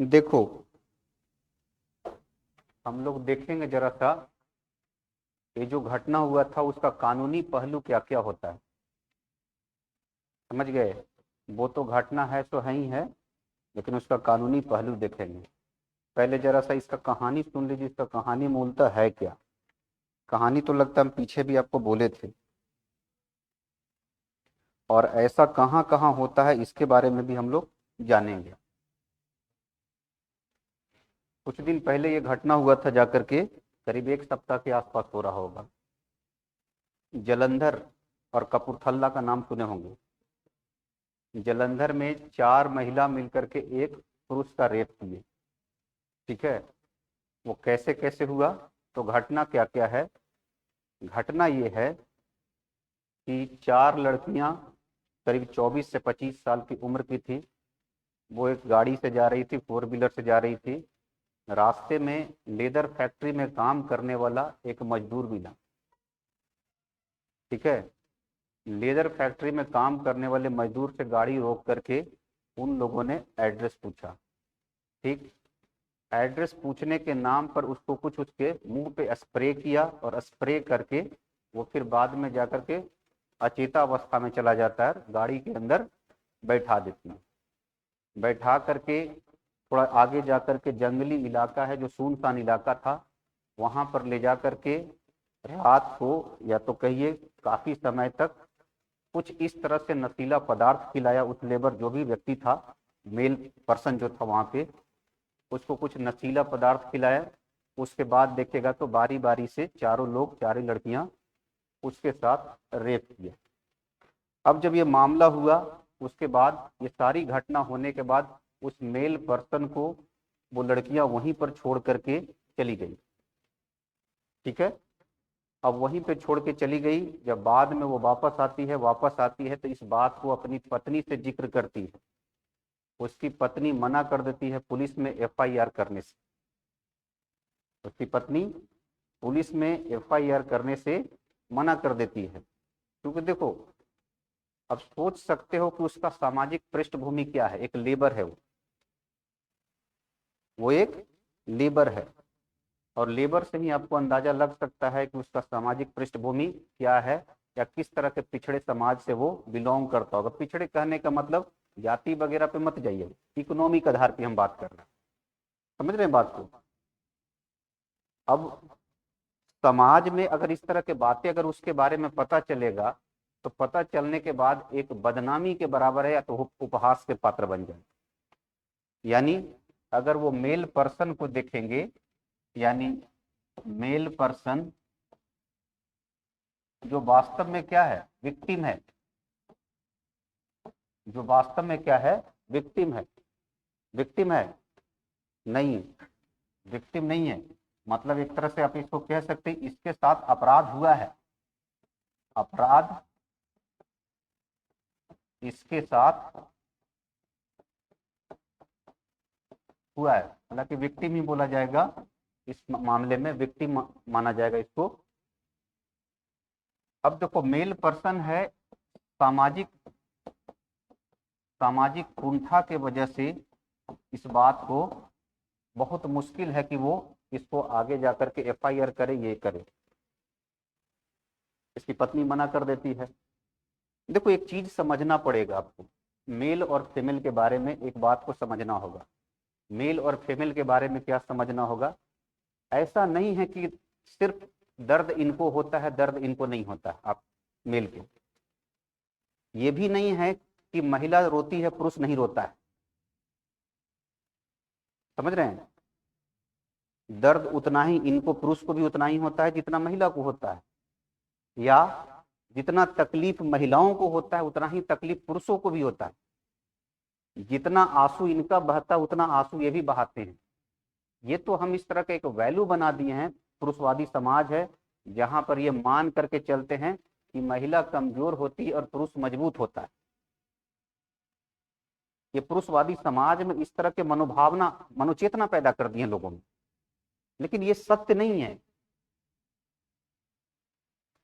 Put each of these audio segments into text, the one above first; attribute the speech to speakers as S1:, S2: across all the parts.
S1: देखो, हम लोग देखेंगे जरा सा ये जो घटना हुआ था उसका कानूनी पहलू क्या क्या होता है। समझ गए? वो तो घटना है सो है ही है, लेकिन उसका कानूनी पहलू देखेंगे। पहले जरा सा इसका कहानी सुन लीजिए, इसका कहानी मूलतः है क्या। कहानी तो लगता है हम पीछे भी आपको बोले थे, और ऐसा कहाँ कहाँ होता है इसके बारे में भी हम लोग जानेंगे। कुछ दिन पहले ये घटना हुआ था, जाकर के करीब एक सप्ताह के आसपास हो रहा होगा। जलंधर और कपूरथला का नाम सुने होंगे। जलंधर में 4 महिला मिलकर के एक पुरुष का रेप किए। ठीक है, वो कैसे कैसे हुआ, तो घटना क्या क्या है। घटना ये है कि 4 लड़कियां करीब 24 से 25 साल की उम्र की थी। वो एक गाड़ी से जा रही थी, 4 व्हीलर से जा रही थी। रास्ते में लेदर फैक्ट्री में काम करने वाला एक मजदूर मिला। ठीक है, लेदर फैक्ट्री में काम करने वाले मजदूर से गाड़ी रोक करके उन लोगों ने एड्रेस पूछा। ठीक, एड्रेस पूछने के नाम पर उसको कुछ उसके मुंह पे स्प्रे किया, और स्प्रे करके वो फिर बाद में जाकर के अचेता अवस्था में चला जाता है, गाड़ी के अंदर बैठा देती है। बैठा करके थोड़ा आगे जा करके जंगली इलाका है, जो सुनसान इलाका था, वहां पर ले जा करके रात को, या तो कहिए काफी समय तक, कुछ इस तरह से नशीला पदार्थ खिलाया उस लेबर, जो भी व्यक्ति था, मेल पर्सन जो था वहां पे, उसको कुछ नशीला पदार्थ खिलाया। उसके बाद देखेगा तो बारी बारी से चारों लोग, चारों लड़कियां उसके साथ रेप किया। अब जब ये मामला हुआ, उसके बाद ये सारी घटना होने के बाद उस मेल पर्सन को वो लड़कियां वहीं पर छोड़ करके चली गई। ठीक है, अब वहीं पे छोड़ के चली गई। जब बाद में वो वापस आती है तो इस बात को अपनी पत्नी से जिक्र करती है। उसकी पत्नी मना कर देती है पुलिस में एफआईआर करने से। उसकी पत्नी पुलिस में एफआईआर करने से मना कर देती है, क्योंकि देखो, अब सोच सकते हो कि उसका सामाजिक पृष्ठभूमि क्या है। एक लेबर है वो एक लेबर है, और लेबर से ही आपको अंदाजा लग सकता है कि उसका सामाजिक पृष्ठभूमि क्या है, या किस तरह के पिछड़े समाज से वो बिलोंग करता होगा। पिछड़े कहने का मतलब जाति वगैरह पे मत जाइए, इकोनॉमिक आधार पे हम बात कर रहे हैं। समझ रहे हैं बात को? अब समाज में अगर इस तरह के बातें अगर उसके बारे में पता चलेगा, तो पता चलने के बाद एक बदनामी के बराबर है, या तो उपहास के पात्र बन जाए। यानी अगर वो मेल पर्सन को देखेंगे, यानी मेल पर्सन जो वास्तव में क्या है, विक्टिम है, जो वास्तव में क्या है, विक्टिम है। विक्टिम है नहीं, विक्टिम नहीं है। मतलब एक तरह से आप इसको कह सकते हैं, इसके साथ अपराध हुआ है। अपराध इसके साथ हुआ है, हालांकि विक्टिम ही बोला जाएगा। इस मामले में विक्टिम माना जाएगा इसको। अब देखो, मेल पर्सन है, सामाजिक सामाजिक कुंठा के वजह से इस बात को बहुत मुश्किल है कि वो इसको आगे जाकर के एफआईआर करे, ये करे। इसकी पत्नी मना कर देती है। देखो, एक चीज समझना पड़ेगा आपको, मेल और फीमेल के बारे में एक बात को समझना होगा। मेल और फीमेल के बारे में क्या समझना होगा, ऐसा नहीं है कि सिर्फ दर्द इनको होता है, दर्द इनको नहीं होता है। आप मेल को, ये भी नहीं है कि महिला रोती है पुरुष नहीं रोता है। समझ रहे हैं? दर्द उतना ही इनको, पुरुष को भी उतना ही होता है जितना महिला को होता है, या जितना तकलीफ महिलाओं को होता है उतना ही तकलीफ पुरुषों को भी होता है। जितना आंसू इनका बहता है उतना आंसू ये भी बहाते हैं। ये तो हम इस तरह का एक वैल्यू बना दिए हैं, पुरुषवादी समाज है जहां पर ये मान करके चलते हैं कि महिला कमजोर होती है और पुरुष मजबूत होता है। ये पुरुषवादी समाज में इस तरह के मनोभावना, मनोचेतना पैदा कर दी है लोगों में, लेकिन ये सत्य नहीं है।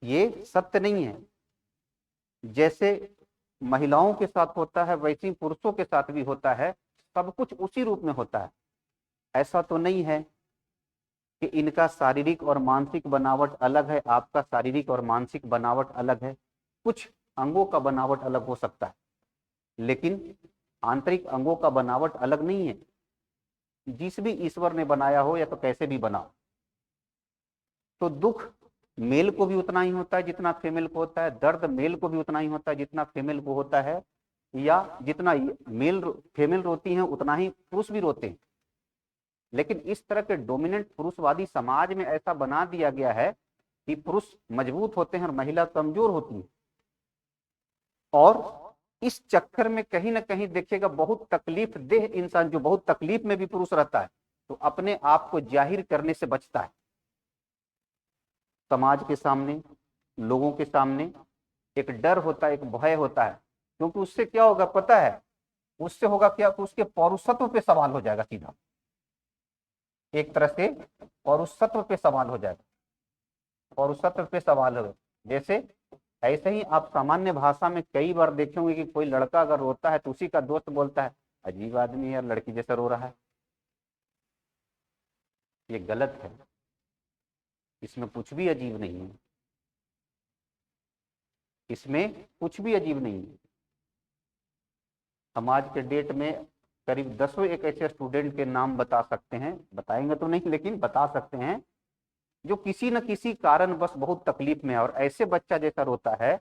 S1: ये सत्य नहीं है। जैसे महिलाओं के साथ होता है वैसे ही पुरुषों के साथ भी होता है। सब कुछ उसी रूप में होता है। ऐसा तो नहीं है कि इनका शारीरिक और मानसिक बनावट अलग है, आपका शारीरिक और मानसिक बनावट अलग है। कुछ अंगों का बनावट अलग हो सकता है, लेकिन आंतरिक अंगों का बनावट अलग नहीं है। जिस भी ईश्वर ने बनाया हो या तो कैसे भी बनाओ, तो दुख मेल को भी उतना ही होता है जितना फीमेल को होता है, दर्द मेल को भी उतना ही होता है जितना फीमेल को होता है, या जितना मेल फीमेल रोती हैं उतना ही पुरुष भी रोते हैं। लेकिन इस तरह के डोमिनेंट पुरुषवादी समाज में ऐसा बना दिया गया है कि पुरुष मजबूत होते हैं और महिला कमजोर होती है। और इस चक्कर में कहीं ना कहीं देखिएगा बहुत तकलीफ देह इंसान जो बहुत तकलीफ में भी पुरुष रहता है, तो अपने आप को जाहिर करने से बचता है। समाज के सामने, लोगों के सामने एक डर होता है, एक भय होता है, क्योंकि उससे क्या होगा पता है, उससे होगा क्या कि उसके पौरुषत्व पे सवाल हो जाएगा सीधा, एक तरह से पौरुषत्व पे सवाल हो जाएगा, पौरुषत्व पे सवाल हो। जैसे ऐसे ही आप सामान्य भाषा में कई बार देखे होंगे कि कोई लड़का अगर रोता है तो उसी का दोस्त बोलता है, अजीब आदमी है, लड़की जैसा रो रहा है। ये गलत है, इसमें कुछ भी अजीब नहीं है, इसमें कुछ भी अजीब नहीं है। हम आज के डेट में करीब 10 एक ऐसे स्टूडेंट के नाम बता सकते हैं, बताएंगे तो नहीं लेकिन बता सकते हैं, जो किसी न किसी कारण बस बहुत तकलीफ में है, और ऐसे बच्चा जैसा रोता है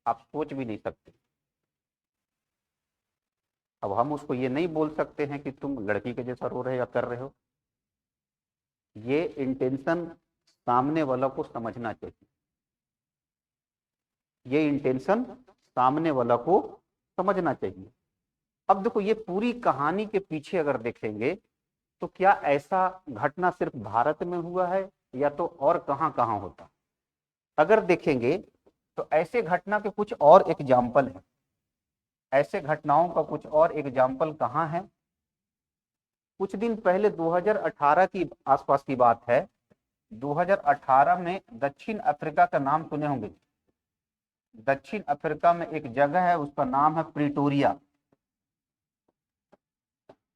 S1: आप सोच भी नहीं सकते। अब हम उसको ये नहीं बोल सकते हैं कि तुम लड़की के जैसा रो रहे हो या कर रहे हो। ये इंटेंशन सामने वाला को समझना चाहिए, ये इंटेंशन सामने वाला को समझना चाहिए। अब देखो ये पूरी कहानी के पीछे अगर देखेंगे तो क्या ऐसा घटना सिर्फ भारत में हुआ है या तो और कहां कहां होता। अगर देखेंगे तो ऐसे घटना के कुछ और एग्जाम्पल है, ऐसे घटनाओं का कुछ और एग्जाम्पल कहां है। कुछ दिन पहले 2018 की आसपास की बात है, 2018 में दक्षिण अफ्रीका का नाम सुने होंगे। दक्षिण अफ्रीका में एक जगह है, उसका नाम है प्रिटोरिया।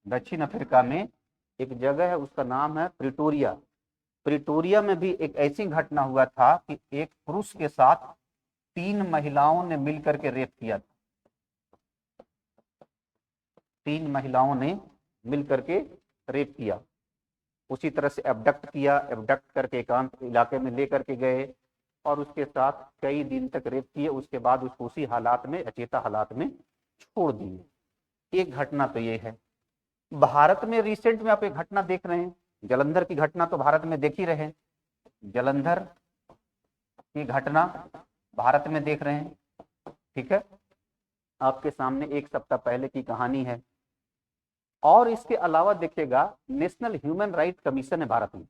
S1: दक्षिण अफ्रीका में एक जगह है, उसका नाम है प्रिटोरिया। प्रिटोरिया में भी एक ऐसी घटना हुआ था कि एक पुरुष के साथ 3 महिलाओं ने मिलकर के रेप किया था। 3 महिलाओं ने मिलकर के रेप किया, उसी तरह से एबडक्ट किया, एबडक्ट करके एकांत इलाके में लेकर के गए और उसके साथ कई दिन तक रेप किए। उसके बाद उसको उसी हालात में, अचेता हालात में छोड़ दिए। एक घटना तो ये है। भारत में रिसेंट में आप एक घटना देख रहे हैं, जलंधर की घटना तो भारत में देख ही रहे हैं, जलंधर की घटना भारत में देख रहे हैं, ठीक है। आपके सामने एक सप्ताह पहले की कहानी है। और इसके अलावा देखिएगा नेशनल ह्यूमन राइट कमीशन है भारत में,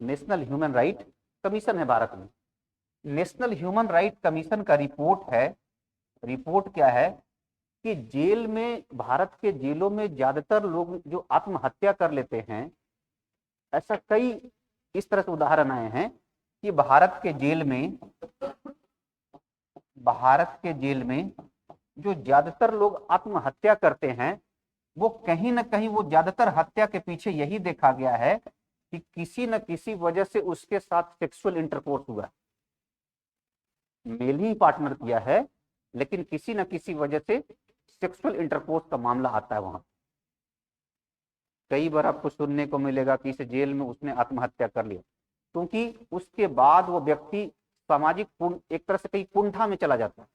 S1: नेशनल ह्यूमन राइट कमीशन है भारत में। नेशनल ह्यूमन राइट कमीशन का रिपोर्ट है, रिपोर्ट क्या है कि जेल में, भारत के जेलों में ज्यादातर लोग जो आत्महत्या कर लेते हैं, ऐसा कई इस तरह से उदाहरण आए हैं कि भारत के जेल में, भारत के जेल में जो ज्यादातर लोग आत्महत्या करते हैं, वो कहीं ना कहीं वो ज्यादातर हत्या के पीछे यही देखा गया है कि किसी न किसी वजह से उसके साथ सेक्सुअल इंटरकोर्स हुआ, मेल ही पार्टनर किया है लेकिन किसी न किसी वजह से सेक्सुअल इंटरकोर्स का मामला आता है वहां। कई बार आपको सुनने को मिलेगा कि इस जेल में उसने आत्महत्या कर लिया, क्योंकि उसके बाद वो व्यक्ति सामाजिक एक तरह से कहीं कुंठा में चला जाता है।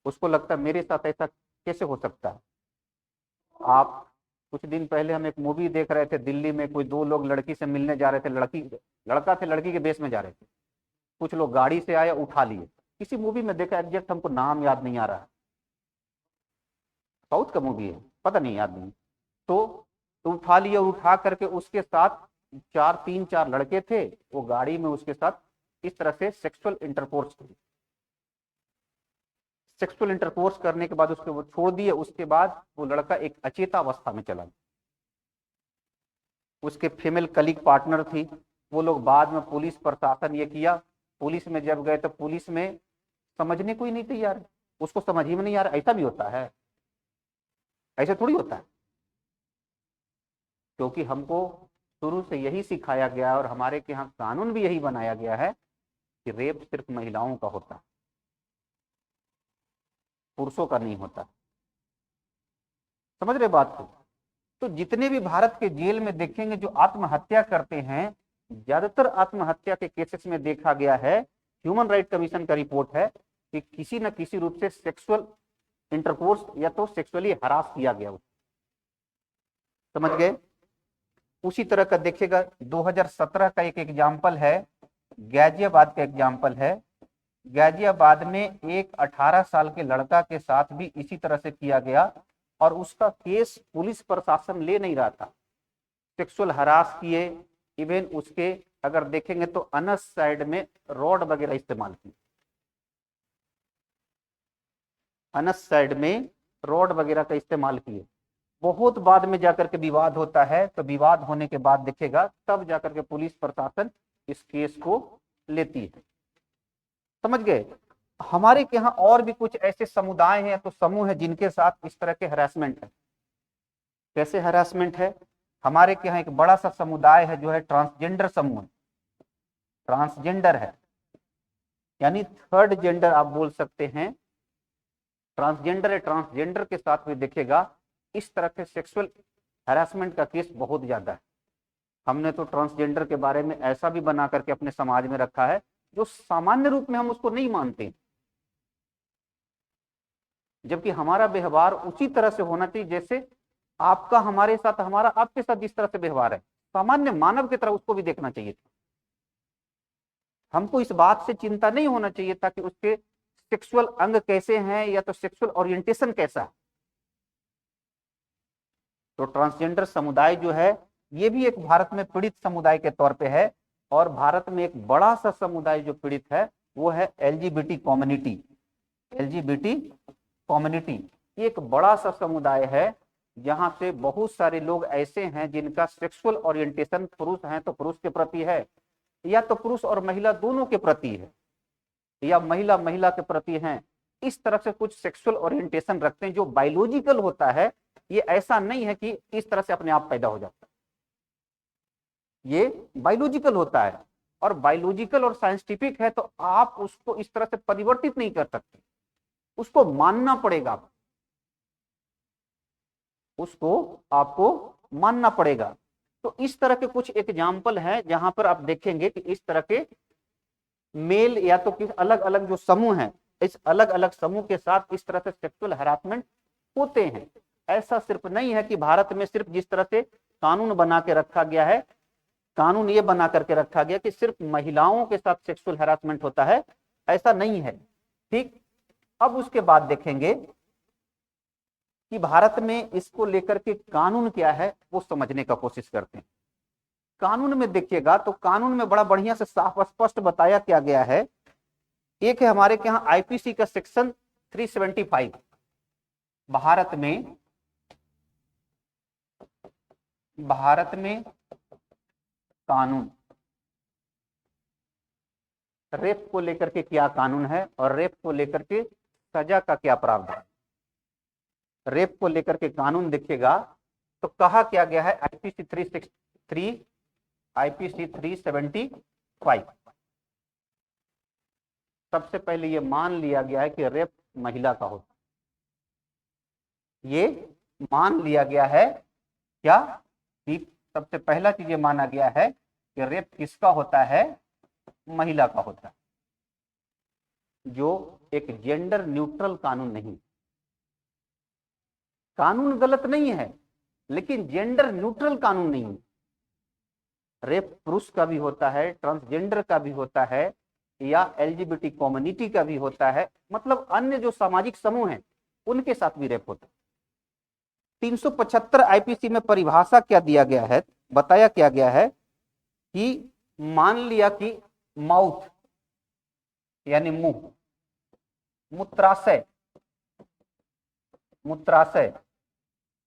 S1: उसको लगता है मेरे साथ ऐसा कैसे हो सकता है। आप कुछ दिन पहले हम एक मूवी देख रहे थे, दिल्ली में कोई 2 लोग लड़की से मिलने जा रहे थे, लड़का थे लड़की के बेस में जा रहे थे, कुछ लोग गाड़ी से आए उठा लिए, किसी मूवी में देखा, एग्जैक्ट हमको नाम याद नहीं आ रहा है, साउथ का मूवी है, पता नहीं याद नहीं। तो उठा लिए और उठा करके उसके साथ 3-4 लड़के थे, वो गाड़ी में उसके साथ इस तरह से सेक्सुअल इंटरकोर्स करने के बाद उसके वो छोड़ दिए। उसके बाद वो लड़का एक अचेता अवस्था में चला गया। उसके फीमेल कलीग पार्टनर थी, वो लोग बाद में पुलिस प्रशासन ये किया, पुलिस में जब गए तो पुलिस में समझने कोई नहीं तैयार, उसको समझ ही में नहीं आ रहा ऐसा भी होता है, ऐसा थोड़ी होता है। क्योंकि हमको शुरू से यही सिखाया गया और हमारे के यहाँ कानून भी यही बनाया गया है कि रेप सिर्फ महिलाओं का होता है, पुरुषों का नहीं होता। समझ रहे बात को? तो जितने भी भारत के जेल में देखेंगे जो आत्महत्या करते हैं, ज्यादातर आत्महत्या के केसेस में देखा गया है, ह्यूमन राइट कमीशन का रिपोर्ट है कि किसी न किसी रूप से सेक्सुअल इंटरकोर्स या तो सेक्सुअली हरास किया गया। समझ गए? उसी तरह का देखिएगा 2017 का एक एग्जाम्पल है, गाजियाबाद का एग्जाम्पल है। गाजियाबाद में एक 18 साल के लड़का के साथ भी इसी तरह से किया गया और उसका केस पुलिस प्रशासन ले नहीं रहा था। सेक्सुअल हरास किए, इवन उसके अगर देखेंगे तो अनस साइड में रॉड वगैरह इस्तेमाल किए, अनस साइड में रॉड वगैरह का इस्तेमाल किए। बहुत बाद में जाकर के विवाद होता है, तो विवाद होने के बाद देखेगा तब जाकर के पुलिस प्रशासन इस केस को लेती है। समझ गए? हमारे के यहाँ और भी कुछ ऐसे समुदाय हैं तो समूह है जिनके साथ इस तरह के हरासमेंट है। कैसे हरासमेंट है? हमारे के यहाँ एक बड़ा सा समुदाय है जो है ट्रांसजेंडर समूह, ट्रांसजेंडर है, यानी थर्ड जेंडर आप बोल सकते हैं। ट्रांसजेंडर है, ट्रांसजेंडर के साथ भी देखेगा इस तरह के सेक्सुअल हरासमेंट का केस बहुत ज्यादा है। हमने तो ट्रांसजेंडर के बारे में ऐसा भी बना करके अपने समाज में रखा है जो सामान्य रूप में हम उसको नहीं मानते, जबकि हमारा व्यवहार उसी तरह से होना चाहिए जैसे आपका हमारे साथ, हमारा आपके साथ जिस तरह से व्यवहार है, सामान्य मानव की तरह उसको भी देखना चाहिए। हमको इस बात से चिंता नहीं होना चाहिए था कि उसके सेक्सुअल अंग कैसे हैं या तो सेक्सुअल ओरिएंटेशन कैसा है। तो ट्रांसजेंडर समुदाय जो है ये भी एक भारत में पीड़ित समुदाय के तौर पे है, और भारत में एक बड़ा सा समुदाय जो पीड़ित है वो है एलजीबीटी कम्युनिटी। एलजीबीटी कम्युनिटी एक बड़ा सा समुदाय है जहां से बहुत सारे लोग ऐसे हैं जिनका सेक्सुअल ओरिएंटेशन पुरुष हैं तो पुरुष के प्रति है, या तो पुरुष और महिला दोनों के प्रति है, या महिला महिला के प्रति हैं। इस तरह से कुछ सेक्सुअल ओरिएंटेशन रखते हैं जो बायोलॉजिकल होता है। ये ऐसा नहीं है कि इस तरह से अपने आप पैदा हो जाता है, ये बायोलॉजिकल होता है, और बायोलॉजिकल और साइंटिफिक है तो आप उसको इस तरह से परिवर्तित नहीं कर सकते, उसको मानना पड़ेगा, उसको आपको मानना पड़ेगा। तो इस तरह के कुछ एग्जाम्पल हैं जहां पर आप देखेंगे कि इस तरह के मेल या तो किस अलग अलग जो समूह हैं, इस अलग अलग समूह के साथ इस तरह से सेक्सुअल हरासमेंट होते हैं। ऐसा सिर्फ नहीं है कि भारत में सिर्फ जिस तरह से कानून बना के रखा गया है, कानून ये बना करके रखा गया कि सिर्फ महिलाओं के साथ सेक्सुअल हरासमेंट होता है, ऐसा नहीं है। ठीक, अब उसके बाद देखेंगे कि भारत में इसको लेकर के कानून क्या है वो समझने का कोशिश करते हैं। कानून में देखिएगा तो कानून में बड़ा बढ़िया से साफ स्पष्ट बताया क्या गया है। एक है हमारे के यहाँ आईपीसी का सेक्शन 375। भारत में कानून रेप को लेकर के क्या कानून है और रेप को लेकर के सजा का क्या प्रावधान। रेप को लेकर के कानून देखिएगा तो कहा क्या गया है आईपीसी 375। सबसे पहले ये मान लिया गया है कि रेप महिला का होता है, ये मान लिया गया है क्या कि सबसे पहला चीज ये माना गया है कि रेप किसका होता है, महिला का होता है, जो एक जेंडर न्यूट्रल कानून नहीं। कानून गलत नहीं है लेकिन जेंडर न्यूट्रल कानून नहीं है। रेप पुरुष का भी होता है, ट्रांसजेंडर का भी होता है, या एलजीबीटी कम्युनिटी का भी होता है, मतलब अन्य जो सामाजिक समूह हैं उनके साथ भी रेप होता है। 375 आईपीसी में परिभाषा क्या दिया गया है, बताया क्या गया है कि मान लिया कि माउथ यानी मुंह, मूत्राशय, मूत्राशय,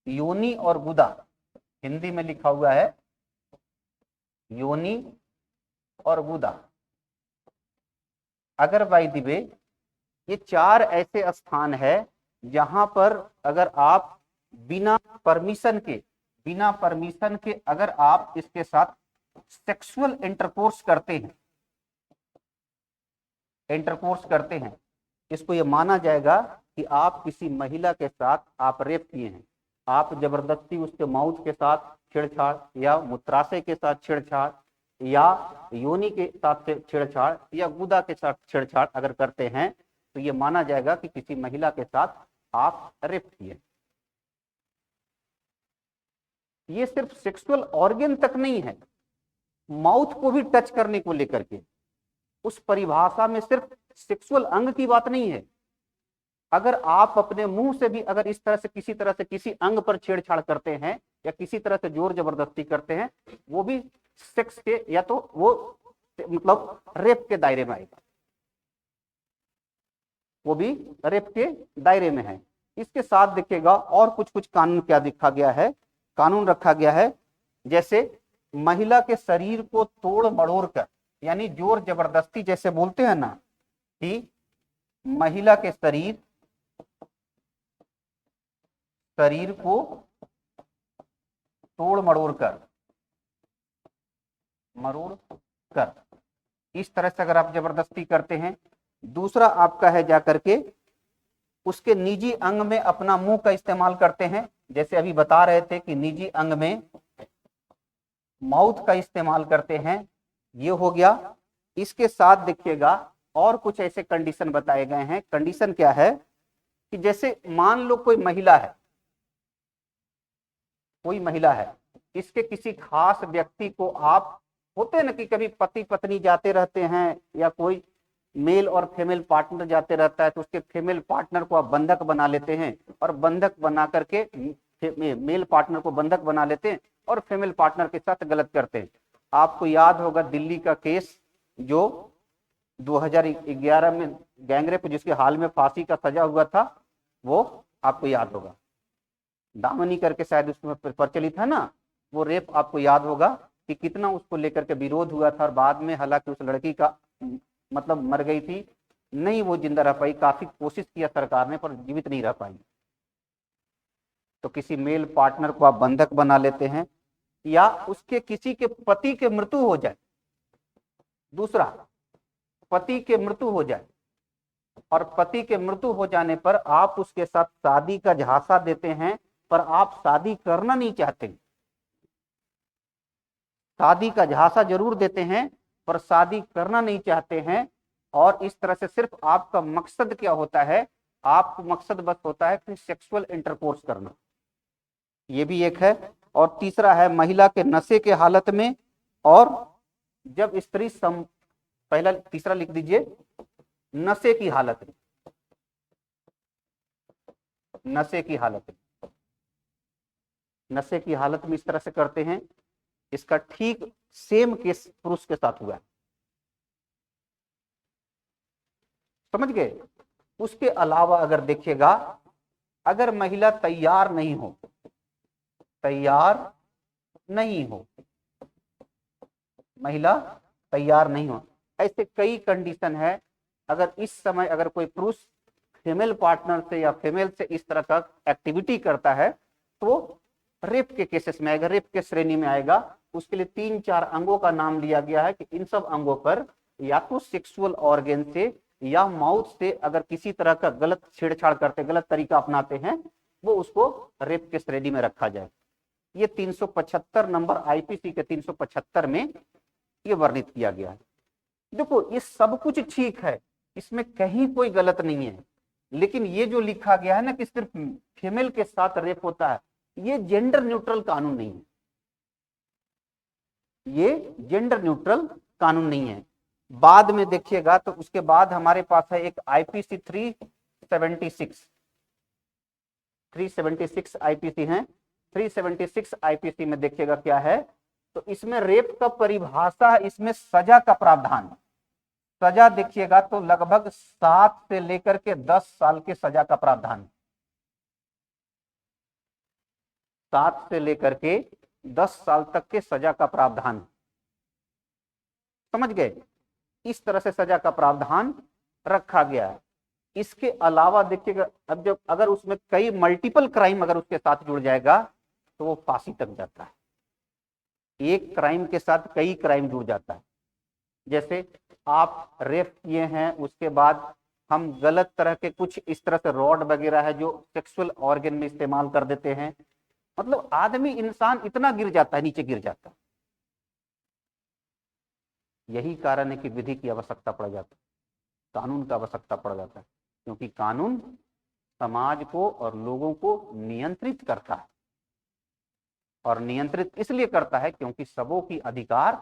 S1: योनि और गुदा, हिंदी में लिखा हुआ है योनि और गुदा, अगर बाय द वे ये चार ऐसे स्थान है जहां पर अगर आप बिना परमिशन के, बिना परमिशन के अगर आप इसके साथ सेक्सुअल इंटरकोर्स करते हैं, इसको ये माना जाएगा कि आप किसी महिला के साथ आप रेप किए हैं। आप जबरदस्ती उसके माउथ के साथ छेड़छाड़ या मूत्राशय के साथ छेड़छाड़ या योनि के साथ छेड़छाड़ या गुदा के साथ छेड़छाड़ अगर करते हैं तो ये माना जाएगा कि किसी महिला के साथ आप रेप किए। ये सिर्फ सेक्सुअल ऑर्गन तक नहीं है, माउथ को भी टच करने को लेकर के उस परिभाषा में सिर्फ सेक्सुअल अंग की बात नहीं है। अगर आप अपने मुंह से भी अगर इस तरह से किसी अंग पर छेड़छाड़ करते हैं या किसी तरह से जोर जबरदस्ती करते हैं, वो भी सेक्स के या तो वो मतलब रेप के दायरे में आएगा, वो भी रेप के दायरे में है। इसके साथ देखिएगा और कुछ कानून क्या लिखा गया है, कानून रखा गया है, जैसे महिला के शरीर को तोड़ मड़ोड़ कर, यानी जोर जबरदस्ती, जैसे बोलते हैं ना कि महिला के शरीर को तोड़ मड़ोड़ कर इस तरह से अगर आप जबरदस्ती करते हैं। दूसरा आपका है जाकर के उसके निजी अंग में अपना मुंह का इस्तेमाल करते हैं, जैसे अभी बता रहे थे कि निजी अंग में माउथ का इस्तेमाल करते हैं, ये हो गया। इसके साथ देखिएगा और कुछ ऐसे कंडीशन बताए गए हैं। कंडीशन क्या है कि जैसे मान लो कोई महिला है, इसके किसी खास व्यक्ति को आप, होते हैं ना कि कभी पति पत्नी जाते रहते हैं या कोई मेल और फीमेल पार्टनर जाते रहता है, तो उसके फीमेल पार्टनर को आप बंधक बना लेते हैं और बंधक बना करके मेल पार्टनर को बंधक बना लेते हैं और फीमेल पार्टनर के साथ गलत करते हैं। आपको याद होगा दिल्ली का केस जो 2011 में गैंगरेप, जिसके हाल में फांसी का सजा हुआ था, वो आपको याद होगा, दामनी करके शायद उसमें प्रचलित है ना, वो रेप आपको याद होगा कि कितना उसको लेकर के विरोध हुआ था और बाद में हालांकि उस लड़की का मतलब मर गई थी, नहीं वो जिंदा रह पाई, काफी कोशिश किया सरकार ने पर जीवित नहीं रह पाई। तो किसी मेल पार्टनर को आप बंधक बना लेते हैं या उसके किसी के पति के मृत्यु हो जाए, दूसरा पति के मृत्यु हो जाए और पति के मृत्यु हो जाने पर आप उसके साथ शादी का झांसा देते हैं पर आप शादी करना नहीं चाहते, शादी का झांसा जरूर देते हैं पर शादी करना नहीं चाहते हैं, और इस तरह से सिर्फ आपका मकसद क्या होता है, आपका मकसद बस होता है कि सेक्सुअल इंटरकोर्स करना, ये भी एक है। और तीसरा है महिला के नशे के हालत में, और जब स्त्री पहला तीसरा लिख दीजिए, नशे की हालत में, नशे की हालत में इस तरह से करते हैं। इसका ठीक सेम केस पुरुष के साथ हुआ है, समझ गए। उसके अलावा अगर देखिएगा, अगर महिला तैयार नहीं हो, ऐसे कई कंडीशन है। अगर इस समय अगर कोई पुरुष फीमेल पार्टनर से या फीमेल से इस तरह का एक्टिविटी करता है तो रेप के केसेस में आएगा, रेप के श्रेणी में आएगा। उसके लिए 3-4 अंगों का नाम लिया गया है कि इन सब अंगों पर या तो सेक्सुअल ऑर्गन से या माउथ से अगर किसी तरह का गलत छेड़छाड़ करते, गलत तरीका अपनाते हैं, वो उसको रेप के श्रेणी में रखा जाए। ये 375 नंबर आईपीसी के 375 में ये वर्णित किया गया है। देखो ये सब कुछ ठीक है, इसमें कहीं कोई गलत नहीं है, लेकिन ये जो लिखा गया है ना कि सिर्फ फीमेल के साथ रेप होता है, ये जेंडर न्यूट्रल कानून नहीं है, ये जेंडर न्यूट्रल कानून नहीं है। बाद में देखिएगा तो उसके बाद हमारे पास है एक आईपीसी 376 आईपीसी है। 376 आईपीसी में देखिएगा क्या है, तो इसमें रेप का परिभाषा है, इसमें सजा का प्रावधान, सजा देखिएगा तो लगभग 7 से लेकर के 10 साल के सजा का प्रावधान, 7 से लेकर के 10 साल तक के सजा का प्रावधान, समझ गए। इस तरह से सजा का प्रावधान रखा गया है। इसके अलावा देखिएगा, अब जब अगर उसमें कई मल्टीपल क्राइम अगर उसके साथ जुड़ जाएगा तो वो फांसी तक जाता है। एक क्राइम के साथ कई क्राइम जुड़ जाता है। जैसे आप रेप किए हैं, उसके बाद हम गलत तरह के कुछ इस तरह से रॉड वगैरह है जो सेक्सुअल ऑर्गन में इस्तेमाल कर देते हैं, मतलब आदमी इंसान इतना गिर जाता है, नीचे गिर जाता है। यही कारण है कि विधि की आवश्यकता पड़ जाती है, कानून का आवश्यकता पड़ जाता है, क्योंकि कानून समाज को और लोगों को नियंत्रित करता है। और नियंत्रित इसलिए करता है क्योंकि सबों की अधिकार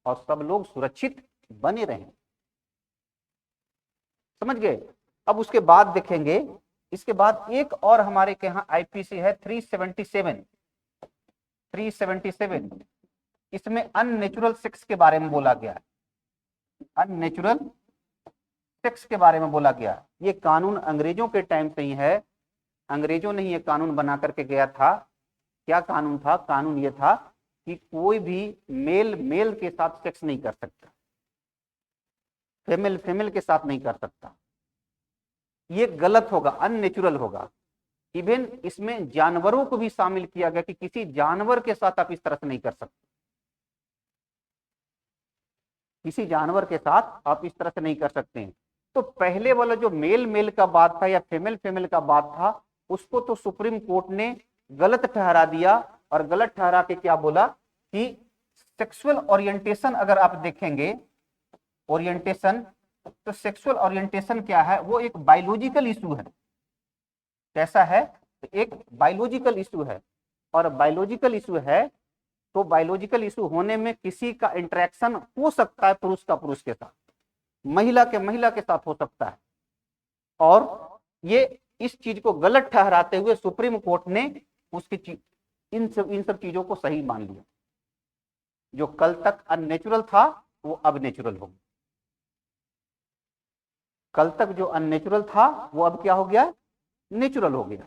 S1: और सब लोग सुरक्षित बने रहें। समझ गए? अब उसके बाद देखेंगे, इसके बाद एक और हमारे के यहाँ आईपीसी है 377। इसमें अननेचुरल सेक्स के बारे में बोला गया है। अननेचुरल सेक्स के बारे में बोला गया। ये कानून अंग्रेजों के टाइम से ही है, अंग्रेजों ने ये कानून बना करके गया था। क्या कानून था? कानून ये था कि कोई भी मेल मेल के साथ सेक्स नहीं कर सकता, फीमेल फीमेल के साथ नहीं कर सकता। ये गलत होगा, अननेचुरल होगा। इवन इसमें जानवरों को भी शामिल किया गया कि किसी जानवर के साथ आप इस तरह से नहीं कर सकते, किसी जानवर के साथ आप इस तरह से नहीं कर सकते हैं। तो पहले वाला जो मेल मेल का बात था या फीमेल फीमेल का बात था, उसको तो सुप्रीम कोर्ट ने गलत ठहरा दिया। और गलत ठहरा के क्या बोला कि सेक्सुअल ओरिएंटेशन अगर आप देखेंगे, ओरिएंटेशन, तो सेक्सुअल ओरिएंटेशन क्या है? वो एक बायोलॉजिकल इशू है। कैसा है? एक बायोलॉजिकल इशू है। और बायोलॉजिकल इशू है तो बायोलॉजिकल इशू होने में किसी का इंटरेक्शन हो सकता है, पुरुष का पुरुष के साथ, महिला के महिला के साथ हो सकता है। और ये इस चीज को गलत ठहराते हुए सुप्रीम कोर्ट ने उसकी इन सब चीजों को सही मान लिया। जो कल तक अननेचुरल था वो अब नेचुरल हो गया। कल तक जो अननेचुरल था वो अब क्या हो गया? नेचुरल हो गया।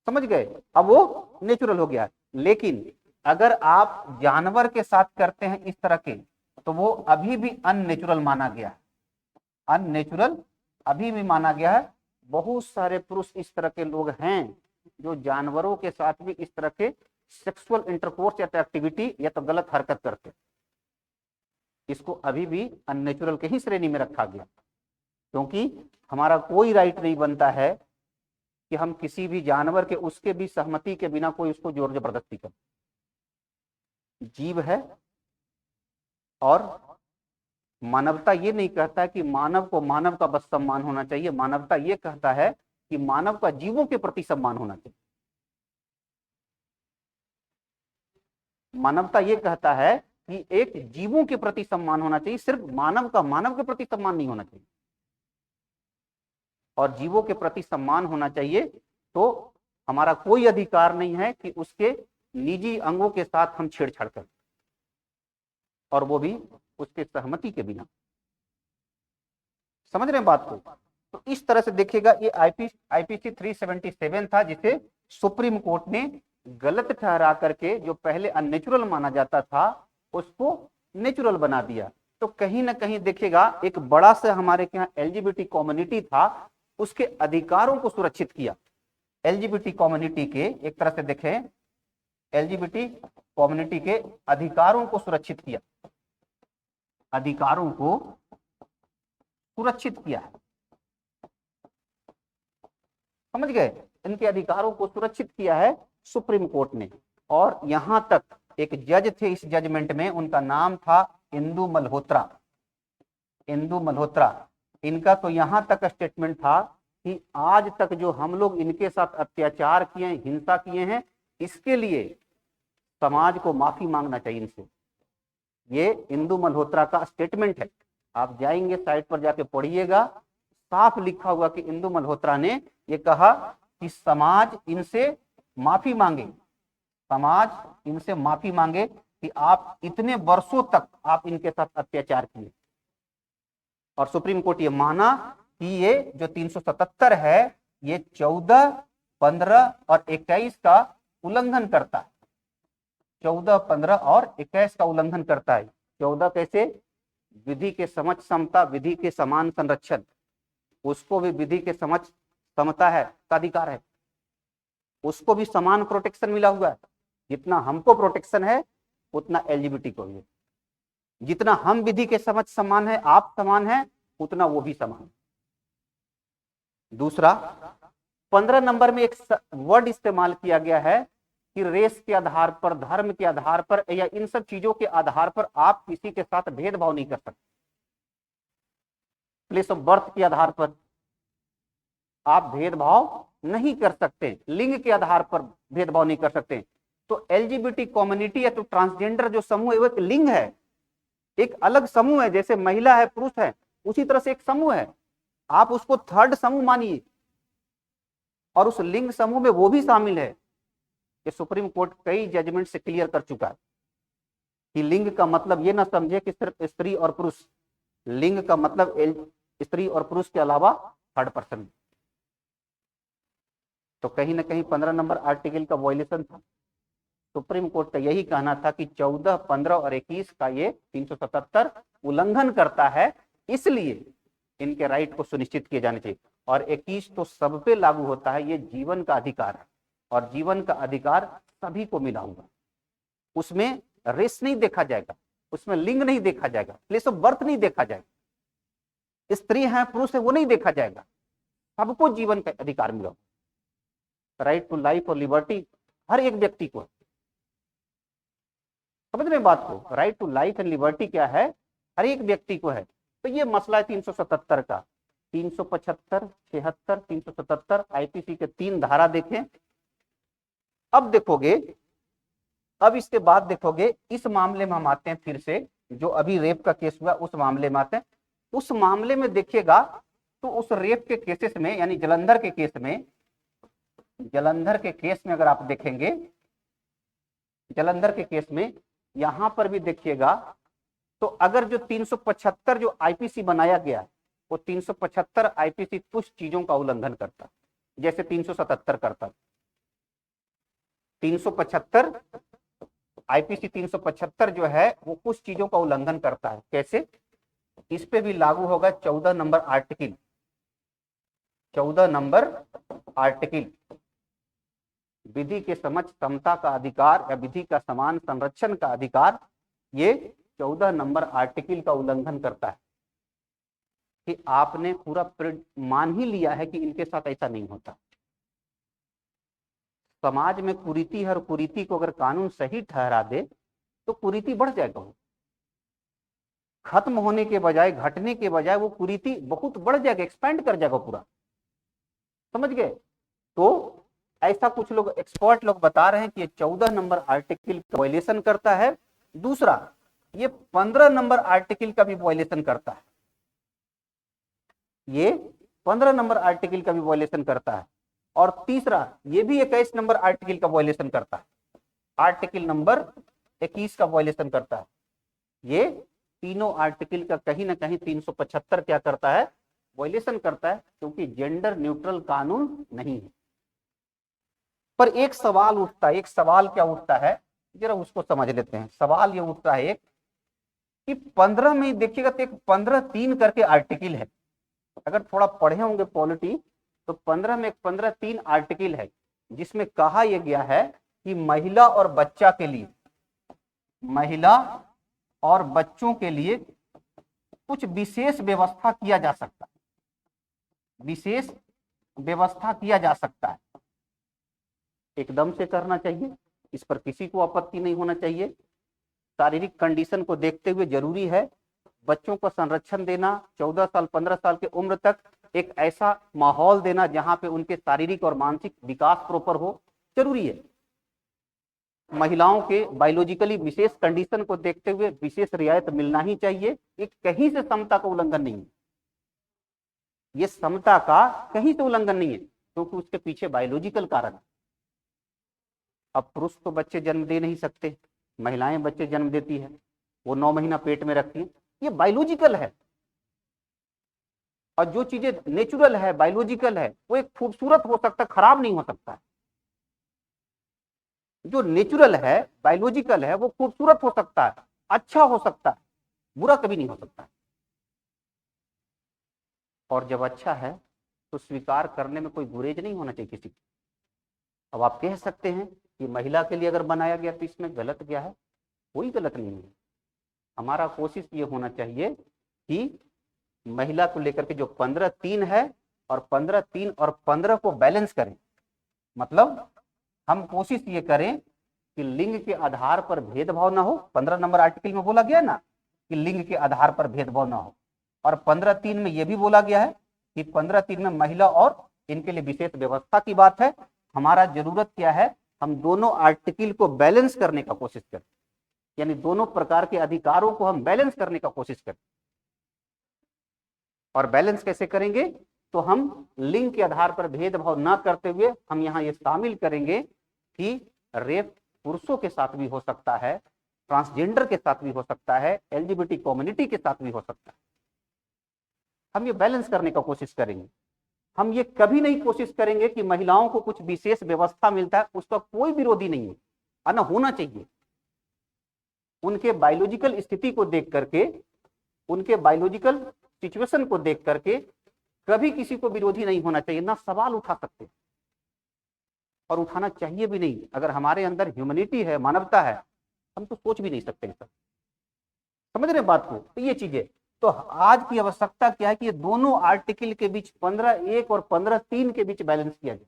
S1: समझ गए? अब वो नेचुरल हो गया। लेकिन अगर आप जानवर के साथ करते हैं इस तरह के, तो वो अभी भी अननेचुरल माना गया है। अननेचुरल अभी भी माना गया है। बहुत सारे पुरुष इस तरह के लोग हैं जो जानवरों के साथ भी इस तरह के सेक्सुअल इंटरकोर्स या एक्टिविटी या तो गलत हरकत करते, इसको अभी भी अननेचुरल के ही श्रेणी में रखा गया। क्योंकि हमारा कोई राइट नहीं बनता है कि हम किसी भी जानवर के उसके भी सहमति के बिना कोई उसको जोर जबरदस्ती कर। जीव है और मानवता ये नहीं कहता है कि मानव को मानव का बस सम्मान होना चाहिए। मानवता ये कहता है कि मानव का जीवों के प्रति सम्मान होना चाहिए। मानवता ये कहता है कि एक जीवों के प्रति सम्मान होना चाहिए, सिर्फ मानव का मानव के प्रति सम्मान नहीं होना चाहिए। और जीवों के प्रति सम्मान होना चाहिए तो हमारा कोई अधिकार नहीं है कि उसके निजी अंगों के साथ हम छेड़छाड़ करें, और वो भी उसके सहमति के बिना। समझ रहे हैं बात को? तो इस तरह से देखिएगा, ये आईपीसी 377 था जिसे सुप्रीम कोर्ट ने गलत ठहरा करके जो पहले अननेचुरल माना जाता था उसको नेचुरल बना दिया। तो कहीं ना कहीं देखिएगा एक बड़ा सा हमारे यहाँ एलजीबीटी कम्युनिटी था, उसके अधिकारों को सुरक्षित किया। एलजीबीटी कम्युनिटी के एक तरह से देखें, एलजीबीटी कम्युनिटी के अधिकारों को सुरक्षित किया, अधिकारों को सुरक्षित किया है। समझ गए? इनके अधिकारों को सुरक्षित किया है सुप्रीम कोर्ट ने। और यहां तक एक जज थे इस जजमेंट में, उनका नाम था इंदु मल्होत्रा। इंदु मल्होत्रा, इनका तो यहां तक स्टेटमेंट था कि आज तक जो हम लोग इनके साथ अत्याचार किए, हिंसा किए हैं, इसके लिए समाज को माफी मांगना चाहिए इनसे। ये इंदु मल्होत्रा का स्टेटमेंट है। आप जाएंगे साइट पर जाके पढ़िएगा, साफ लिखा हुआ कि इंदु मल्होत्रा ने ये कहा कि समाज इनसे माफी मांगे, समाज इनसे माफी मांगे कि आप इतने वर्षों तक आप इनके साथ अत्याचार किए। और सुप्रीम कोर्ट ये माना कि ये जो 377 है ये 14, 15 और 21 का उल्लंघन करता है। 14, 15 और 21 का उल्लंघन करता है। 14 कैसे? विधि के समझ समता, विधि के समान संरक्षण, उसको भी विधि के समझ समता है का अधिकार है। उसको भी समान प्रोटेक्शन मिला हुआ है। जितना हमको प्रोटेक्शन है उतना एलजीबीटी को भी है। जितना हम विधि के समझ समान है, आप समान है, उतना वो भी समान है। दूसरा, 15 नंबर में एक वर्ड इस्तेमाल किया गया है कि रेस के आधार पर, धर्म के आधार पर या इन सब चीजों के आधार पर आप किसी के साथ भेदभाव नहीं कर सकते। प्लेस ऑफ बर्थ के आधार पर आप भेदभाव नहीं कर सकते, लिंग के आधार पर भेदभाव नहीं कर सकते। तो एलजीबीटी कम्युनिटी या तो ट्रांसजेंडर जो समूह है वो एक लिंग है, एक अलग समूह है। जैसे महिला है, पुरुष है, उसी तरह से एक समूह है। आप उसको थर्ड समूह मानिए और उस लिंग समूह में वो भी शामिल है। ये सुप्रीम कोर्ट कई जजमेंट से क्लियर कर चुका है कि लिंग का मतलब ये ना समझे कि सिर्फ स्त्री और पुरुष। लिंग का मतलब स्त्री और पुरुष के अलावा थर्ड पर्सन। तो कहीं ना कहीं 15 नंबर आर्टिकल का वायलेशन था। सुप्रीम कोर्ट का यही कहना था कि 14, 15 और 21 का ये 377 उल्लंघन करता है, इसलिए इनके राइट को सुनिश्चित किए जाने चाहिए। और 21 तो सब पे लागू होता है, ये जीवन का अधिकार है और जीवन का अधिकार सभी को मिला होगा। उसमें रेस नहीं देखा जाएगा, उसमें लिंग नहीं देखा जाएगा, प्लेस ऑफ बर्थ नहीं देखा जाएगा, स्त्री है पुरुष है वो नहीं देखा जाएगा, सबको जीवन का अधिकार मिला। राइट टू लाइफ और लिबर्टी हर एक व्यक्ति को। समझ रहे बात को? Right to life and liberty क्या है? हर एक व्यक्ति को है। तो ये मसला है 377 का। 375, 76, 377 आईपीसी के 3 धारा देखें। अब देखोगे, अब इसके बाद देखोगे, इस मामले में हम आते हैं फिर से, जो अभी रेप का केस हुआ उस मामले में आते हैं। उस मामले में देखिएगा तो उस रेप के केसेस में, यानी जलंधर के केस में, जलंधर के केस में अगर आप देखेंगे, जलंधर के केस में यहां पर भी देखिएगा तो अगर जो 375 जो आईपीसी बनाया गया वो 375 आईपीसी कुछ चीजों का उल्लंघन करता है, जैसे 377 करता। 375 आईपीसी 375 जो है वो कुछ चीजों का उल्लंघन करता है। कैसे? इस पे भी लागू होगा 14 नंबर आर्टिकल। 14 नंबर आर्टिकल विधि के समझ समता का अधिकार या विधि का समान संरक्षण का अधिकार, ये 14 नंबर आर्टिकल का उल्लंघन करता है कि आपने पूरा मान ही लिया है कि इनके साथ ऐसा नहीं होता। समाज में कुरीति है और कुरीति को अगर कानून सही ठहरा दे तो कुरीति बढ़ जाएगा। वो खत्म होने के बजाय, घटने के बजाय वो कुरीति बहुत बढ़ जाएगा, एक्सपेंड कर जाएगा पूरा। समझ गए? तो ऐसा कुछ लोग, एक्सपर्ट लोग बता रहे हैं कि ये 14 नंबर आर्टिकल का वायलेशन करता है। दूसरा, ये 15 नंबर आर्टिकल का भी वायलेशन करता है। ये 15 नंबर आर्टिकल का भी वायलेशन करता है। और तीसरा, ये भी 21 नंबर आर्टिकल का वायलेशन करता है। आर्टिकल नंबर 21 का वायलेशन करता है। ये तीनों आर्टिकल का कहीं ना कहीं 375 क्या करता है? वायलेशन करता है, क्योंकि जेंडर न्यूट्रल कानून नहीं है। पर एक सवाल उठता है, एक सवाल क्या उठता है, जरा उसको समझ लेते हैं। सवाल ये उठता है एक कि 15 में देखिएगा तो एक 15(3) करके आर्टिकल है। अगर थोड़ा पढ़े होंगे पॉलिटी तो 15 में एक 15(3) आर्टिकल है, जिसमें कहा यह गया है कि महिला और बच्चा के लिए, महिला और बच्चों के लिए कुछ विशेष व्यवस्था किया जा सकता है, विशेष व्यवस्था किया जा सकता है। एकदम से करना चाहिए, इस पर किसी को आपत्ति नहीं होना चाहिए। शारीरिक कंडीशन को देखते हुए जरूरी है बच्चों को संरक्षण देना, 14 साल 15 साल की उम्र तक एक ऐसा माहौल देना जहां पे उनके शारीरिक और मानसिक विकास प्रॉपर हो, जरूरी है। महिलाओं के बायोलॉजिकली विशेष कंडीशन को देखते हुए विशेष रियायत मिलना ही चाहिए। ये कहीं से समता का उल्लंघन नहीं है, ये समता का कहीं से उल्लंघन नहीं है, क्योंकि उसके पीछे बायोलॉजिकल कारण है। अब पुरुष तो बच्चे जन्म दे नहीं सकते, महिलाएं बच्चे जन्म देती है, वो 9 महीना पेट में रखती है, ये बायोलॉजिकल है। और जो चीजें नेचुरल है, बायोलॉजिकल है, वो एक खूबसूरत हो सकता है, खराब नहीं हो सकता है। जो नेचुरल है, बायोलॉजिकल है, वो खूबसूरत हो सकता है, अच्छा हो सकता है, बुरा कभी नहीं हो सकता है। और जब अच्छा है तो स्वीकार करने में कोई गुरेज नहीं होना चाहिए किसी को। अब आप कह सकते हैं कि महिला के लिए अगर बनाया गया तो इसमें गलत क्या है? कोई गलत नहीं है। हमारा कोशिश ये होना चाहिए कि महिला को लेकर के जो 15-3 है और 15-3 और 15 को बैलेंस करें। मतलब हम कोशिश ये करें कि लिंग के आधार पर भेदभाव ना हो। 15 नंबर आर्टिकल में बोला गया ना कि लिंग के आधार पर भेदभाव ना हो, और 15-3 में यह भी बोला गया है कि 15-3 में महिला और इनके लिए विशेष व्यवस्था की बात है। हमारा जरूरत क्या है? हम दोनों आर्टिकल को बैलेंस करने का कोशिश करें, यानी दोनों प्रकार के अधिकारों को हम बैलेंस करने का कोशिश करें। और बैलेंस कैसे करेंगे? तो हम लिंग के आधार पर भेदभाव ना करते हुए हम यहाँ ये शामिल करेंगे कि रेप पुरुषों के साथ भी हो सकता है, ट्रांसजेंडर के साथ भी हो सकता है, एलजीबीटी कम्युनिटी के साथ भी हो सकता है। हम ये बैलेंस करने का कोशिश करेंगे। हम ये कभी नहीं कोशिश करेंगे कि महिलाओं को कुछ विशेष व्यवस्था मिलता है, उसका कोई विरोधी नहीं है, ना होना चाहिए। उनके बायोलॉजिकल स्थिति को देख करके, उनके बायोलॉजिकल सिचुएशन को देख करके कभी किसी को विरोधी नहीं होना चाहिए, ना सवाल उठा सकते और उठाना चाहिए भी नहीं। अगर हमारे अंदर ह्यूमैनिटी है, मानवता है, हम तो सोच भी नहीं सकते हैं। समझ रहे बात को? तो ये चीजें, तो आज की आवश्यकता क्या है कि ये दोनों आर्टिकल के बीच 15-1 और 15-3 के बीच बैलेंस किया जाए।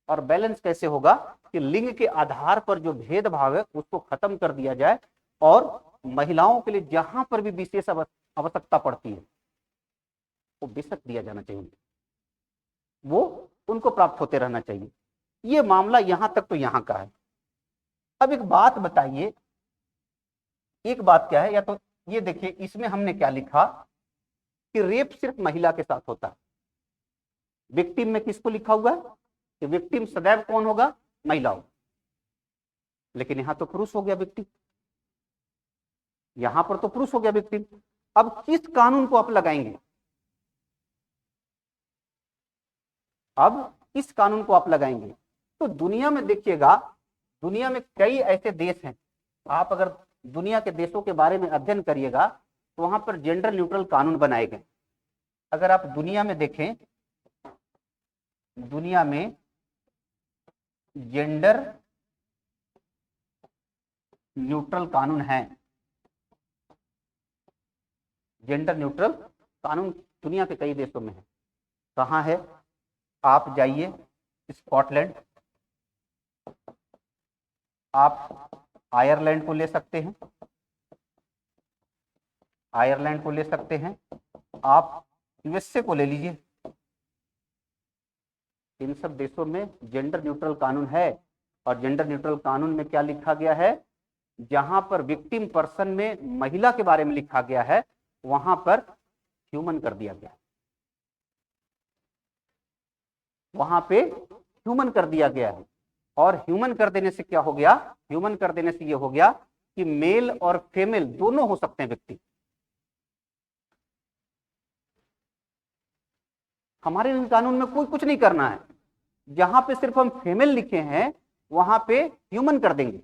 S1: और बैलेंस कैसे होगा कि लिंग के आधार पर जो भेदभाव है उसको खत्म कर दिया जाए, और महिलाओं के लिए जहां पर भी विशेष आवश्यकता पड़ती है वो बेशक दिया जाना चाहिए, वो उनको प्राप्त होते रहना चाहिए। ये मामला यहां तक तो यहां का है। अब एक बात बताइए, एक बात क्या है, या तो ये देखिए इसमें हमने क्या लिखा कि रेप सिर्फ महिला के साथ होता है। विक्टिम में किसको लिखा हुआ है कि विक्टिम सदैव कौन होगा? महिला होगा। लेकिन यहां तो पुरुष हो गया विक्टिम, यहां पर तो पुरुष हो गया विक्टिम। अब किस कानून को आप लगाएंगे? अब इस कानून को आप लगाएंगे तो दुनिया में देखिएगा, दुनिया में कई ऐसे देश हैं, आप अगर दुनिया के देशों के बारे में अध्ययन करिएगा तो वहां पर जेंडर न्यूट्रल कानून बनाए गए। अगर आप दुनिया में देखें, दुनिया में जेंडर न्यूट्रल कानून है, जेंडर न्यूट्रल कानून दुनिया के कई देशों में है। कहां है? आप जाइए स्कॉटलैंड, आप आयरलैंड को ले सकते हैं, आयरलैंड को ले सकते हैं, आप यूएसए को ले लीजिए। इन सब देशों में जेंडर न्यूट्रल कानून है। और जेंडर न्यूट्रल कानून में क्या लिखा गया है? जहां पर विक्टिम पर्सन में महिला के बारे में लिखा गया है वहां पर ह्यूमन कर दिया गया, वहां पे ह्यूमन कर दिया गया है। और ह्यूमन कर देने से क्या हो गया? ह्यूमन कर देने से ये हो गया कि मेल और फीमेल दोनों हो सकते हैं व्यक्ति। हमारे कानून में कोई कुछ नहीं करना है, जहां पे सिर्फ हम फीमेल लिखे हैं वहां पे ह्यूमन कर देंगे।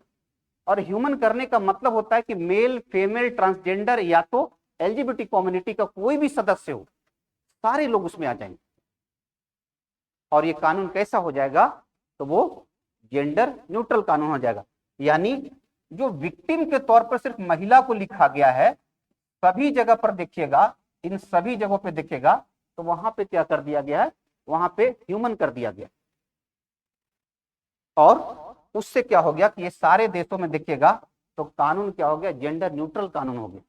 S1: और ह्यूमन करने का मतलब होता है कि मेल, फीमेल, ट्रांसजेंडर या तो एलजीबीटी कम्युनिटी का कोई भी सदस्य हो, सारे लोग उसमें आ जाएंगे। और ये कानून कैसा हो जाएगा? तो वो जेंडर न्यूट्रल कानून हो जाएगा। यानी जो विक्टिम के तौर पर सिर्फ महिला को लिखा गया है, सभी जगह पर देखिएगा, इन सभी जगहों पे देखिएगा तो वहां पे क्या कर दिया गया है? वहां पे ह्यूमन कर दिया गया। और उससे क्या हो गया कि ये सारे देशों में देखिएगा तो कानून क्या हो गया? जेंडर न्यूट्रल कानून हो गया।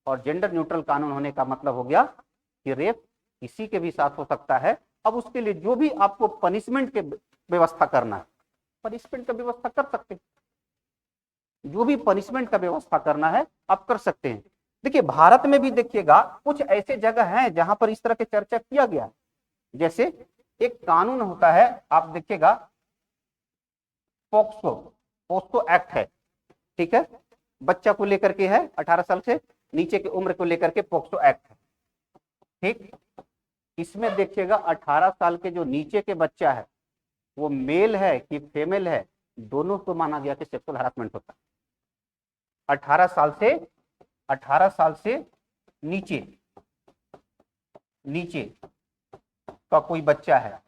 S1: और जेंडर न्यूट्रल कानून होने का मतलब हो गया कि रेप किसी के भी साथ हो सकता है। अब उसके लिए जो भी आपको पनिशमेंट के व्यवस्था करना है, पनिशमेंट का व्यवस्था कर सकते हैं, जो भी पनिशमेंट का व्यवस्था करना है आप कर सकते हैं। देखिए भारत में भी देखिएगा कुछ ऐसे जगह हैं जहां पर इस तरह की चर्चा किया गया। जैसे एक कानून होता है, आप देखिएगा पोक्सो, पोक्सो एक्ट है, ठीक है, बच्चा को लेकर के है, 18 साल से नीचे की उम्र को लेकर के पोक्सो एक्ट है, ठीक। इसमें देखिएगा 18 साल के जो नीचे के बच्चा है वो मेल है कि फीमेल है, दोनों को माना गया कि सेक्सुअल हरासमेंट होता है। 18 साल से नीचे का कोई बच्चा है,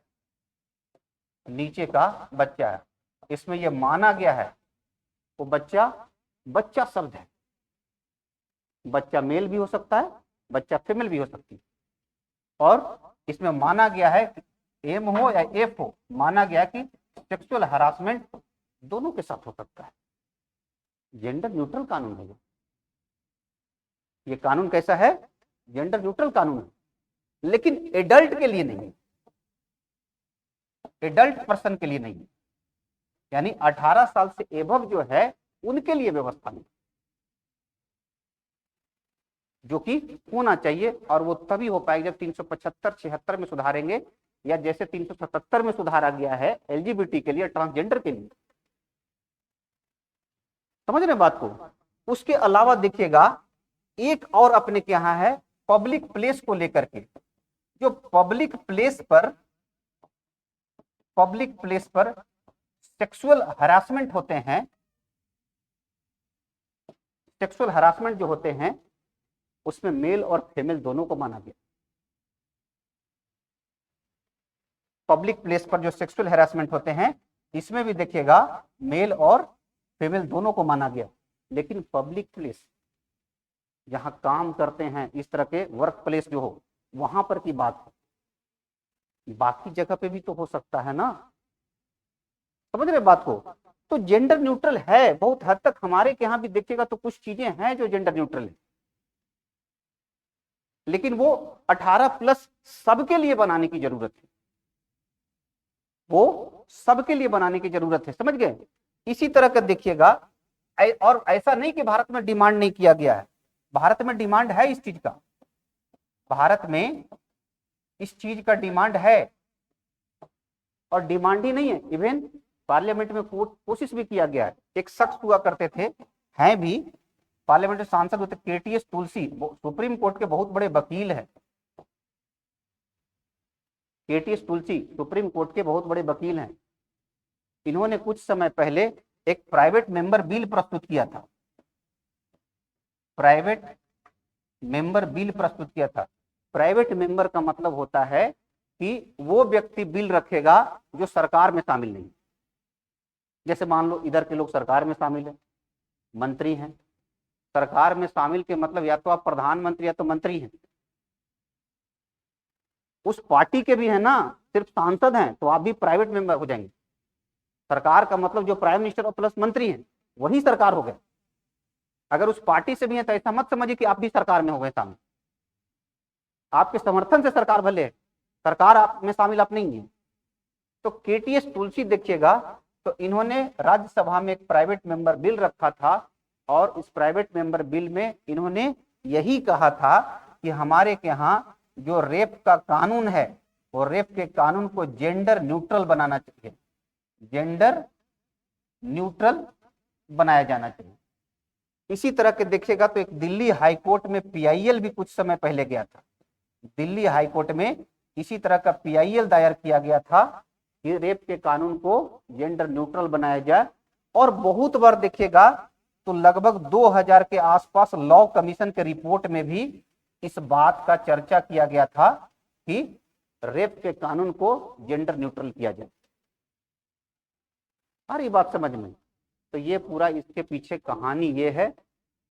S1: नीचे का बच्चा है, इसमें यह माना गया है वो बच्चा बच्चा शब्द है। बच्चा मेल भी हो सकता है, बच्चा फीमेल भी हो सकती है। और इसमें माना गया है कि एम हो या एफ हो, माना गया कि सेक्सुअल हरासमेंट दोनों के साथ हो सकता है। जेंडर न्यूट्रल कानून है ये कानून कैसा है? जेंडर न्यूट्रल कानून है, लेकिन एडल्ट के लिए नहीं, एडल्ट पर्सन के लिए नहीं, यानी 18 साल से एबव जो है उनके लिए व्यवस्था नहीं, जो कि होना चाहिए। और वो तभी हो पाएगा जब 375-76 में सुधारेंगे, या जैसे 377 में सुधारा गया है एलजीबीटी के लिए, ट्रांसजेंडर के लिए। समझ रहे बात को? उसके अलावा देखिएगा एक और अपने के यहां है पब्लिक प्लेस को लेकर के। जो पब्लिक प्लेस पर सेक्सुअल हरासमेंट होते हैं, सेक्सुअल हरासमेंट जो होते हैं उसमें मेल और फीमेल दोनों को माना गया। पब्लिक प्लेस पर जो सेक्सुअल हैरेसमेंट होते हैं इसमें भी देखिएगा मेल और फीमेल दोनों को माना गया। लेकिन पब्लिक प्लेस जहां काम करते हैं, इस तरह के वर्क प्लेस जो हो, वहां पर की बात है, बाकी जगह पे भी तो हो सकता है ना। समझ रहे बात को? तो जेंडर न्यूट्रल है बहुत हद तक। हमारे के यहां भी देखिएगा तो कुछ चीजें हैं जो जेंडर न्यूट्रल है, लेकिन वो 18+ सबके लिए बनाने की जरूरत है, वो सबके लिए बनाने की जरूरत है। समझ गए? इसी तरह का देखिएगा, और ऐसा नहीं कि भारत में डिमांड नहीं किया गया है, भारत में डिमांड है इस चीज का, भारत में इस चीज का डिमांड है। और डिमांड ही नहीं है, इवन पार्लियामेंट में कोशिश भी किया गया है। एक शख्स हुआ करते थे, हैं भी पार्लियामेंट में सांसद होते, केटीएस तुलसी, सुप्रीम कोर्ट के बहुत बड़े वकील हैं। केटीएस तुलसी सुप्रीम कोर्ट के बहुत बड़े वकील हैं। इन्होंने कुछ समय पहले एक प्राइवेट मेंबर बिल प्रस्तुत किया था, प्राइवेट मेंबर बिल प्रस्तुत किया था। प्राइवेट मेंबर का मतलब होता है कि वो व्यक्ति बिल रखेगा जो सरकार में शामिल नहीं। जैसे मान लो इधर के लोग सरकार में शामिल है, मंत्री हैं। सरकार में शामिल के मतलब या तो आप प्रधानमंत्री या तो मंत्री हैं। उस पार्टी के भी है ना, सिर्फ सांसद हैं तो आप भी प्राइवेट मेंबर हो जाएंगे। सरकार का मतलब जो प्राइम मिनिस्टर और प्लस मंत्री हैं वही सरकार हो गए। अगर उस पार्टी से भी है तो ऐसा मत समझिए कि आप भी सरकार में हो गए शामिल। आपके समर्थन से सरकार भले है, सरकार आप में शामिल आप नहीं है। तो केटीएस तुलसी देखिएगा, तो इन्होंने राज्यसभा में एक प्राइवेट मेंबर बिल रखा था, और उस प्राइवेट मेंबर बिल में इन्होंने यही कहा था कि हमारे के यहाँ जो रेप का कानून है वो रेप के कानून को जेंडर न्यूट्रल बनाना चाहिए, जेंडर न्यूट्रल बनाया जाना चाहिए। इसी तरह के देखिएगा तो एक दिल्ली हाईकोर्ट में पीआईएल भी कुछ समय पहले गया था। दिल्ली हाईकोर्ट में इसी तरह का पीआईएल दायर किया गया था कि रेप के कानून को जेंडर न्यूट्रल बनाया जाए। और बहुत बार देखिएगा तो लगभग 2000 के आसपास लॉ कमीशन के रिपोर्ट में भी इस बात का चर्चा किया गया था कि रेप के कानून को जेंडर न्यूट्रल किया जाए। सारी बात समझ में? तो ये पूरा इसके पीछे कहानी ये है